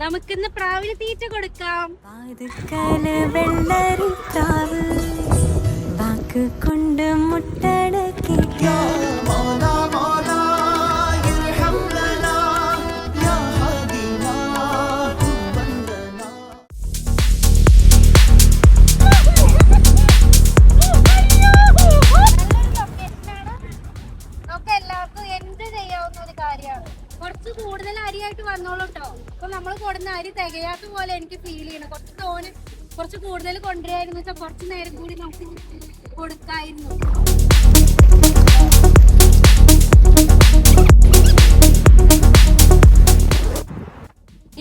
നമുക്കിന്ന് പ്രാവിന് തീറ്റ കൊടുക്കാം. കൊണ്ട് മുട്ടടക്കി കുറച്ച് കൂടുതൽ അരിയായിട്ട് വന്നോളൂ കേട്ടോ. അപ്പൊ നമ്മൾ കൊടുന്ന അരി തികയാത്ത പോലെ എനിക്ക് ഫീൽ ചെയ്യണം. കുറച്ച് കൂടുതൽ കൊണ്ടുവരായിരുന്നു വെച്ചാൽ കുറച്ച് നേരം കൂടി നമുക്ക് കൊടുക്കായിരുന്നു.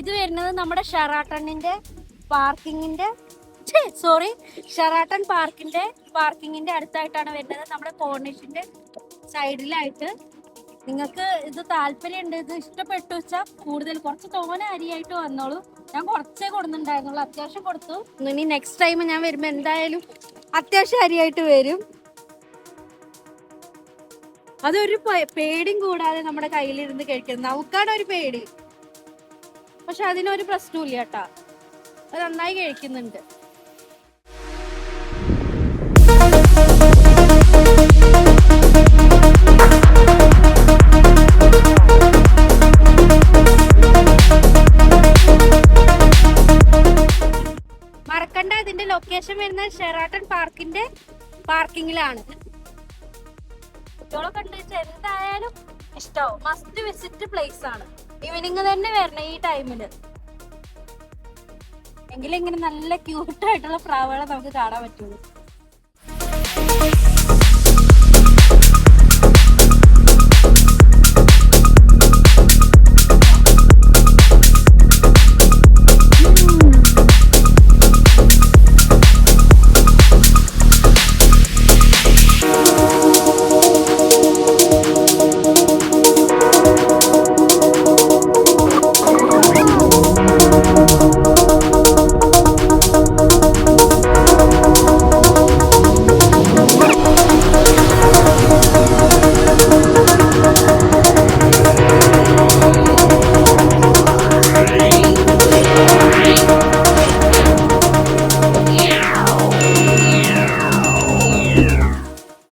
ഇത് വരുന്നത് നമ്മുടെ ഷെറാട്ടണിന്റെ ഷെറാട്ടൺ പാർക്കിങ്ങിന്റെ അടുത്തായിട്ടാണ് വരുന്നത്. നമ്മുടെ കോർണിഷിന്റെ സൈഡിലായിട്ട്. നിങ്ങൾക്ക് ഇത് താല്പര്യമുണ്ട്, ഇത് ഇഷ്ടപ്പെട്ടു വെച്ചാൽ കുറച്ച് തോന അരിയായിട്ട് വന്നോളൂ. ഞാൻ കുറച്ചേ കൊടുക്കുന്നുണ്ടായിരുന്നുള്ളൂ, അത്യാവശ്യം കൊടുത്തു. ഇനി നെക്സ്റ്റ് ടൈം ഞാൻ വരുമ്പോ എന്തായാലും അത്യാവശ്യം അരിയായിട്ട് വരും. അതൊരു പേടിയും കൂടാതെ നമ്മുടെ കയ്യിലിരുന്ന് കഴിക്കുന്നത് നമുക്കാണ് ഒരു പേടി. പക്ഷെ അതിനൊരു പ്രശ്നമില്ല കേട്ടാ, അത് നന്നായി കഴിക്കുന്നുണ്ട്. മറക്കണ്ട, ഇതിന്റെ ലൊക്കേഷൻ വരുന്നത് ഷെറാട്ടൺ പാർക്കിങ്ങിലാണ്. കുട്ടികളൊക്കെ ഉണ്ട്, എന്തായാലും ഇഷ്ടാവും. മസ്റ്റ് വിസിറ്റ് പ്ലേസ് ആണ്. ഈവനിങ് തന്നെ വരണം ഈ ടൈമില്, എങ്കിലും ഇങ്ങനെ നല്ല ക്യൂട്ടായിട്ടുള്ള പ്രാവുകളെ നമുക്ക് കാണാൻ പറ്റുള്ളൂ.